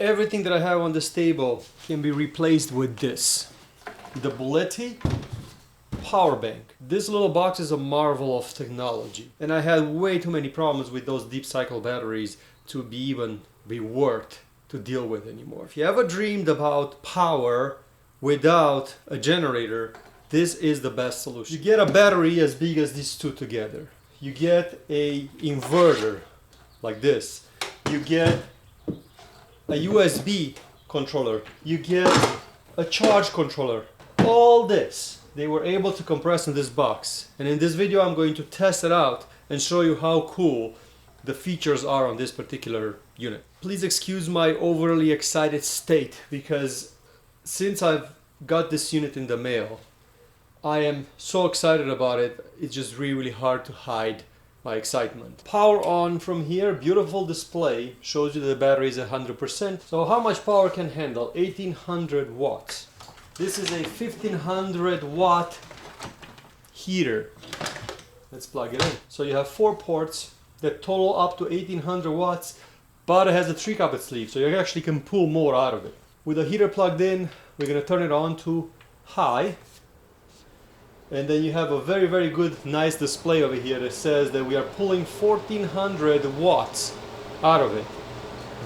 Everything that I have on this table can be replaced with this. The Bulletti power bank. This little box is a marvel of technology. And I had way too many problems with those deep cycle batteries to be worth to deal with anymore. If you ever dreamed about power without a generator, this is the best solution. You get a battery as big as these two together. You get a inverter like this. You get a USB controller. You get a charge controller. All this they were able to compress in this box. And in this video I'm going to test it out and show you how cool the features are on this particular unit. Please excuse my overly excited state, because since I've got this unit in the mail, I am so excited about it. It's just really hard to hide my excitement. Power on from here, beautiful display, shows you that the battery is 100%. So how much power can handle? 1800 watts. This is a 1500 watt heater. Let's plug it in. So you have 4 ports that total up to 1800 watts, but it has a 3-couplet sleeve, so you actually can pull more out of it. With the heater plugged in, we're going to turn it on to high. And then you have a very good nice display over here that says that we are pulling 1400 watts out of it.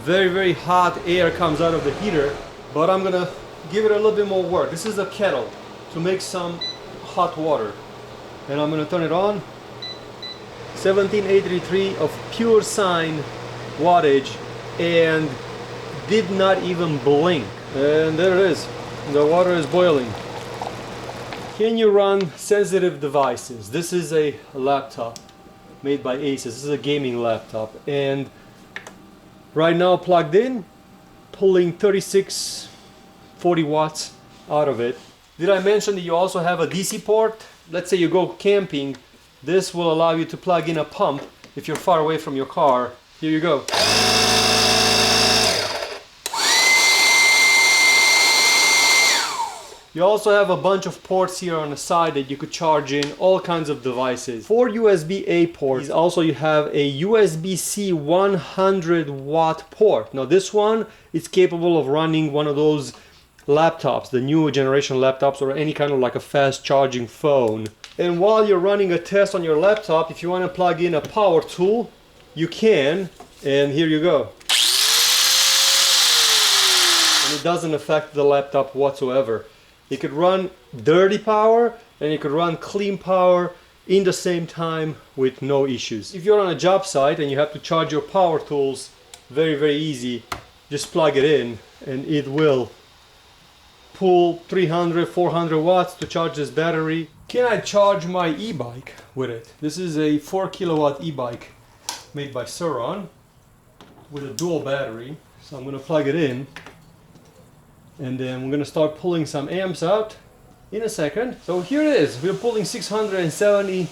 Very hot air comes out of the heater, but I'm gonna give it a little bit more work. This is a kettle to make some hot water, and I'm gonna turn it on. 17833 of pure sine wattage, and did not even blink. And there it is, the water is boiling. Can you run sensitive devices? This is a laptop made by Asus. This is a gaming laptop, and right now plugged in, pulling 3640 watts out of it. Did I mention that you also have a DC port? Let's say you go camping, this will allow you to plug in a pump if you're far away from your car. Here you go. You also have a bunch of ports here on the side that you could charge in all kinds of devices. 4 USB-A ports. Also you have a USB-C 100 watt port. Now this one is capable of running one of those laptops, the new generation laptops, or any kind of like a fast charging phone. And while you're running a test on your laptop, if you want to plug in a power tool, you can, and here you go. And it doesn't affect the laptop whatsoever. It could run dirty power and it could run clean power in the same time with no issues. If you're on a job site and you have to charge your power tools, very easy. Just plug it in and it will pull 300, 400 watts to charge this battery. Can I charge my e-bike with it? This is a 4 kilowatt e-bike made by Suron with a dual battery. So I'm going to plug it in. And then we're going to start pulling some amps out in a second. So here it is. We're pulling 670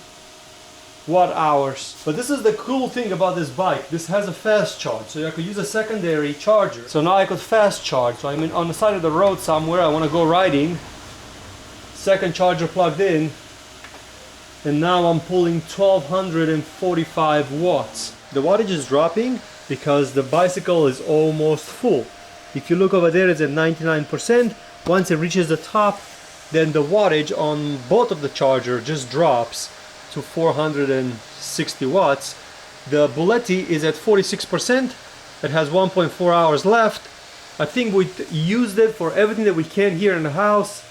watt hours. But this is the cool thing about this bike. This has a fast charge. So I could use a secondary charger. So now I could fast charge. So I'm on the side of the road somewhere. I want to go riding. Second charger plugged in. And now I'm pulling 1245 watts. The wattage is dropping because the bicycle is almost full. If you look over there, it's at 99%. Once it reaches the top, then the wattage on both of the charger just drops to 460 watts. The Bulletti is at 46%. It has 1.4 hours left. I think we used it for everything that we can here in the house.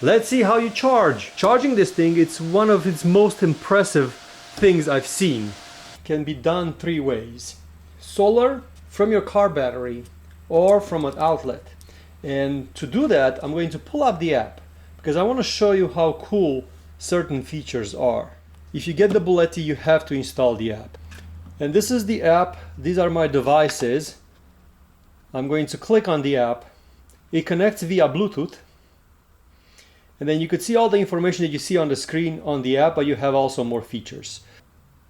Let's see how you charge. Charging this thing, it's one of its most impressive things I've seen. Can be done 3 ways. Solar from your car battery, or from an outlet. And to do that, I'm going to pull up the app because I want to show you how cool certain features are. If you get the Bulletti, you have to install the app. And this is the app. These are my devices. I'm going to click on the app. It connects via Bluetooth. And then you could see all the information that you see on the screen on the app, but you have also more features.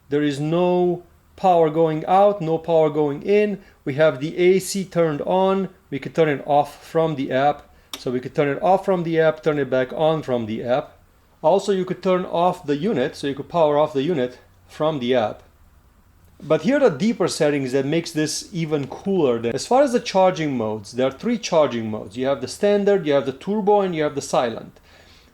There is no power going out, no power going in. We have the AC turned on. We could turn it off from the app. So we could turn it off from the app, turn it back on from the app. Also, you could turn off the unit, so you could power off the unit from the app. But here are the deeper settings that makes this even cooler. As far as the charging modes, there are 3 charging modes. You have the standard, you have the turbo, and you have the silent.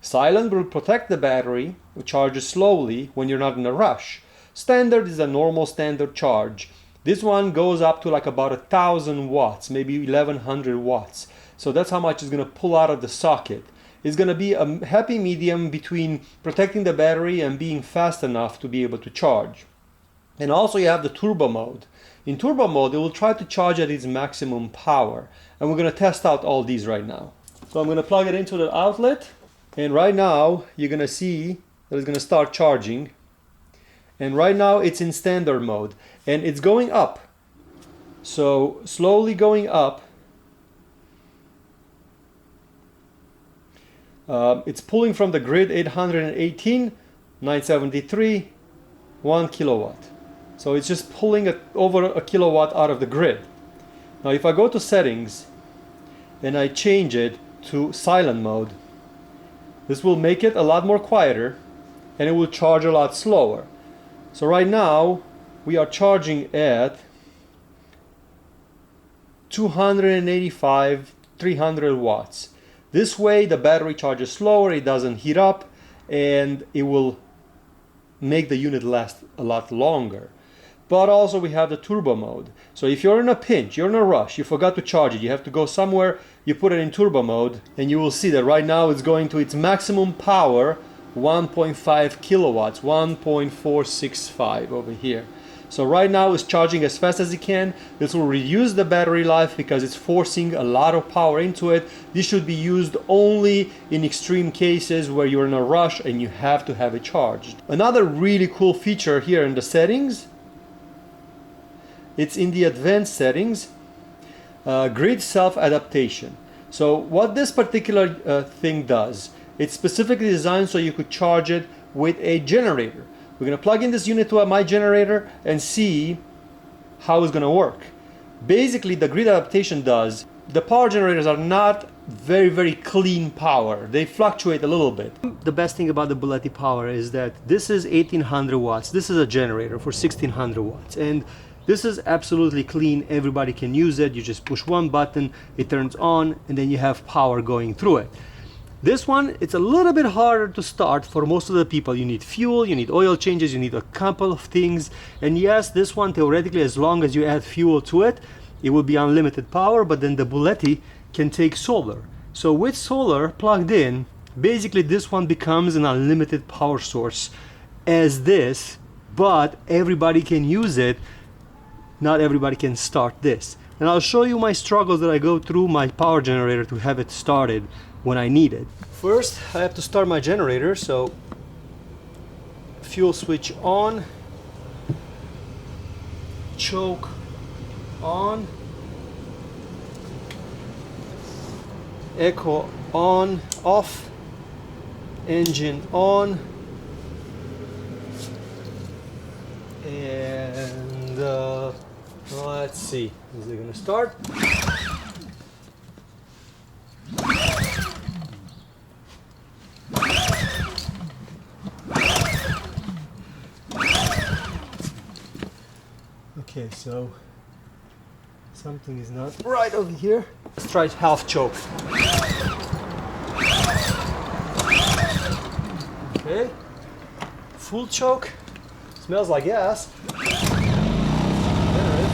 Silent will protect the battery, it charges slowly when you're not in a rush. Standard is a normal standard charge. This one goes up to like about 1,000 watts, maybe 1,100 watts. So that's how much it's going to pull out of the socket. It's going to be a happy medium between protecting the battery and being fast enough to be able to charge. And also you have the turbo mode. In turbo mode, it will try to charge at its maximum power. And we're going to test out all these right now. So I'm going to plug it into the outlet. And right now, you're going to see that it's going to start charging. And right now, it's in standard mode. And it's going up. So slowly going up. It's pulling from the grid 818, 973, 1 kilowatt. So it's just pulling over a kilowatt out of the grid. Now if I go to settings and I change it to silent mode, this will make it a lot more quieter and it will charge a lot slower. So right now we are charging at 285, 300 watts. This way the battery charges slower, it doesn't heat up, and it will make the unit last a lot longer. But also we have the turbo mode. So if you're in a pinch, you're in a rush, you forgot to charge it, you have to go somewhere, you put it in turbo mode, and you will see that right now it's going to its maximum power, 1.5 kilowatts, 1.465 over here. So right now it's charging as fast as it can. This will reduce the battery life because it's forcing a lot of power into it. This should be used only in extreme cases where you're in a rush and you have to have it charged. Another really cool feature here in the settings, it's in the advanced settings, grid self-adaptation. So what this particular thing does, it's specifically designed so you could charge it with a generator. We're going to plug in this unit to my generator and see how it's going to work. Basically, the grid adaptation does, the power generators are not very clean power. They fluctuate a little bit. The best thing about the Bulletti power is that this is 1800 watts. This is a generator for 1600 watts. And this is absolutely clean. Everybody can use it. You just push one button, it turns on, and then you have power going through it. This one, it's a little bit harder to start for most of the people. You need fuel, you need oil changes, you need a couple of things. And yes, this one theoretically, as long as you add fuel to it, it will be unlimited power, but then the Bulletti can take solar. So with solar plugged in, basically this one becomes an unlimited power source as this, but everybody can use it. Not everybody can start this. And I'll show you my struggles that I go through my power generator to have it started when I need it. First, I have to start my generator, so fuel switch on, choke on, echo on, off, engine on, and let's see, is it gonna start? Okay, so something is not right over here. Let's try half choke. Okay, full choke. Smells like gas. There it is.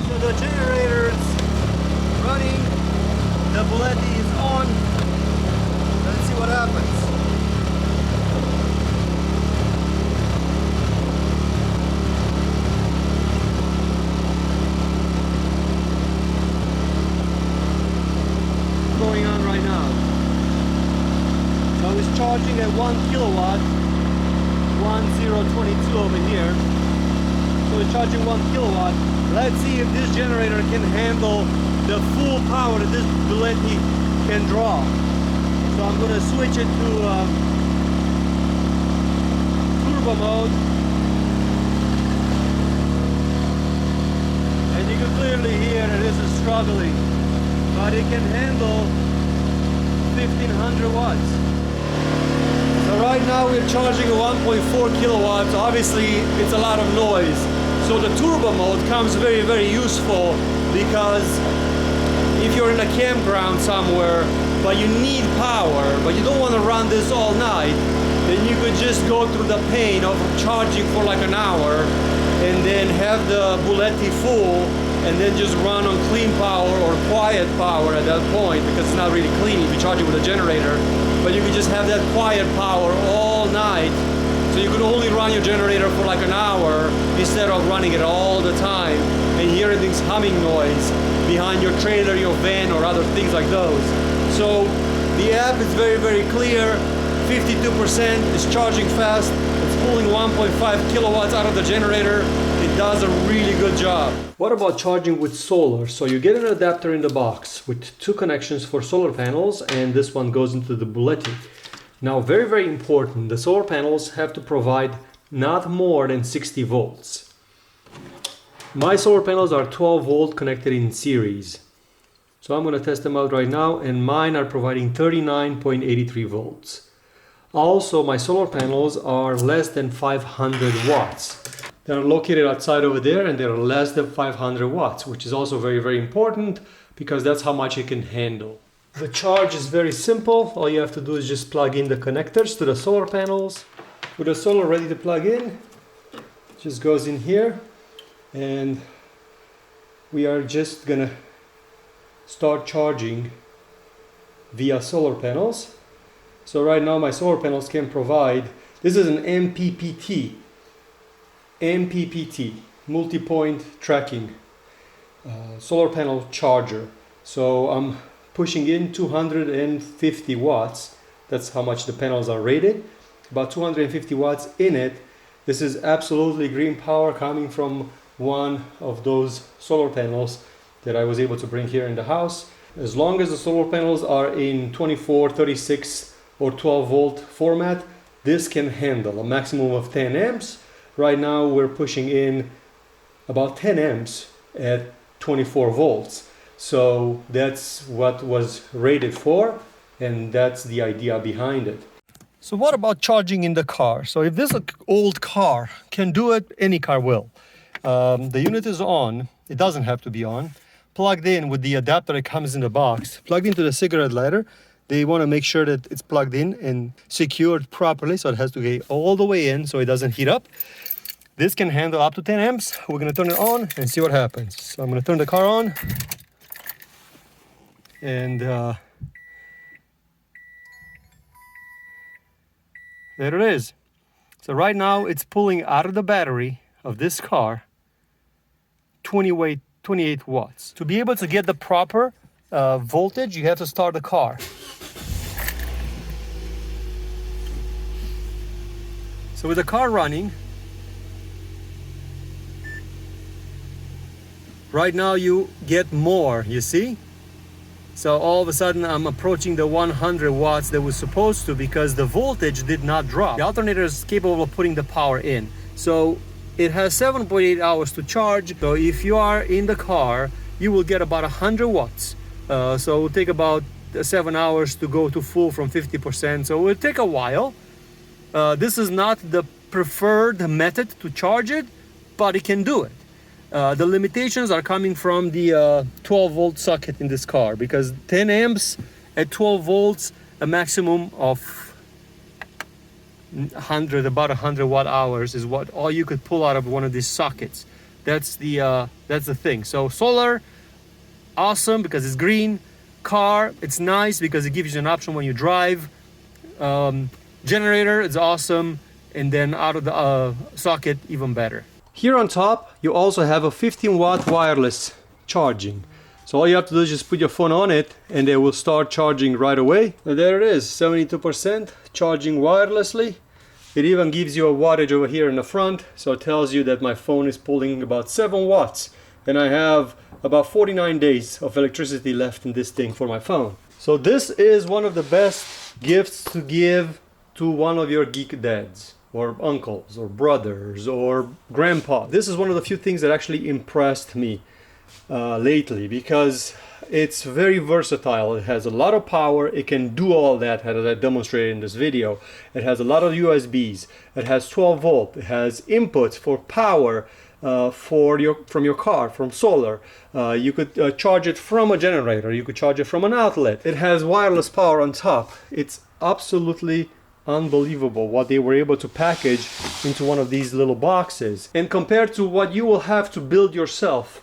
So the generator is running. The Bulletti is on. Let's see what happens. What's going on right now? So it's charging at 1 kilowatt, 1022 over here. So it's charging 1 kilowatt. Let's see if this generator can handle the full power that this Bulletti can draw. So I'm going to switch it to turbo mode, and you can clearly hear that this is struggling, but it can handle 1500 watts. So right now we're charging 1.4 kilowatts. Obviously it's a lot of noise. So the turbo mode comes very, very useful, because if you're in a campground somewhere, but you need power, but you don't want to run this all night, then you could just go through the pain of charging for like an hour and then have the Bulletti full and then just run on clean power or quiet power at that point, because it's not really clean if you charge it with a generator. But you could just have that quiet power all night, so you could only run your generator for like an hour instead of running it all the time and hearing this humming noise behind your trailer, your van, or other things like those. So the app is very, very clear. 52% is charging fast. It's pulling 1.5 kilowatts out of the generator. It does a really good job. What about charging with solar? So you get an adapter in the box with 2 connections for solar panels, and this one goes into the Bulletti. Now, very, very important, the solar panels have to provide not more than 60 volts. My solar panels are 12 volt connected in series. So I'm going to test them out right now, and mine are providing 39.83 volts. Also, my solar panels are less than 500 watts. They're located outside over there, and they're less than 500 watts, which is also very, very important, because that's how much it can handle. The charge is very simple. All you have to do is just plug in the connectors to the solar panels. With the solar ready to plug in, it just goes in here, and we are just gonna start charging via solar panels. So right now my solar panels can provide, this is an MPPT, multi-point tracking solar panel charger. So I'm pushing in 250 watts. That's how much the panels are rated. About 250 watts in it. This is absolutely green power coming from one of those solar panels that I was able to bring here in the house. As long as the solar panels are in 24, 36, or 12 volt format, this can handle a maximum of 10 amps. Right now we're pushing in about 10 amps at 24 volts. So that's what was rated for, and that's the idea behind it. So what about charging in the car? So if this old car can do it, any car will. The unit is on, it doesn't have to be on, plugged in with the adapter that comes in the box, plugged into the cigarette lighter. They want to make sure that it's plugged in and secured properly, so it has to get all the way in so it doesn't heat up. This can handle up to 10 amps. We're going to turn it on and see what happens. So I'm going to turn the car on. And there it is. So right now it's pulling out of the battery of this car 28 watts. To be able to get the proper voltage, you have to start the car. So with the car running, right now you get more, you see? So all of a sudden I'm approaching the 100 watts that was supposed to, because the voltage did not drop. The alternator is capable of putting the power in. So it has 7.8 hours to charge. So if you are in the car, you will get about 100 watts. So it will take about 7 hours to go to full from 50%. So it will take a while. This is not the preferred method to charge it, but it can do it. The limitations are coming from the 12 volt socket in this car, because 10 amps at 12 volts, a maximum of about 100 watt hours is what all you could pull out of one of these sockets. That's the thing. So solar, awesome because it's green. Car, it's nice because it gives you an option when you drive. Generator, it's awesome, and then out of the socket, even better. Here on top, you also have a 15 watt wireless charging. So all you have to do is just put your phone on it and it will start charging right away. And there it is, 72% charging wirelessly. It even gives you a wattage over here in the front, so it tells you that my phone is pulling about 7 watts. And I have about 49 days of electricity left in this thing for my phone. So this is one of the best gifts to give to one of your geek dads, or uncles, or brothers, or grandpa. This is one of the few things that actually impressed me. lately, because it's very versatile. It has a lot of power. It can do all that as I demonstrated in this video. It has a lot of USBs. It has 12 volt. It has inputs for power from your car, from solar. You could charge it from a generator. You could charge it from an outlet. It has wireless power on top. It's absolutely unbelievable what they were able to package into one of these little boxes. And compared to what you will have to build yourself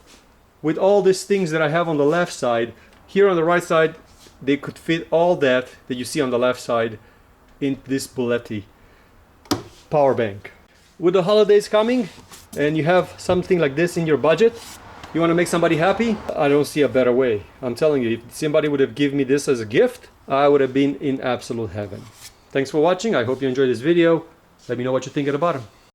with all these things that I have on the left side, here on the right side, they could fit all that you see on the left side in this Bulletti power bank. With the holidays coming and you have something like this in your budget, you want to make somebody happy, I don't see a better way. I'm telling you, if somebody would have given me this as a gift, I would have been in absolute heaven. Thanks for watching. I hope you enjoyed this video. Let me know what you're thinking about them.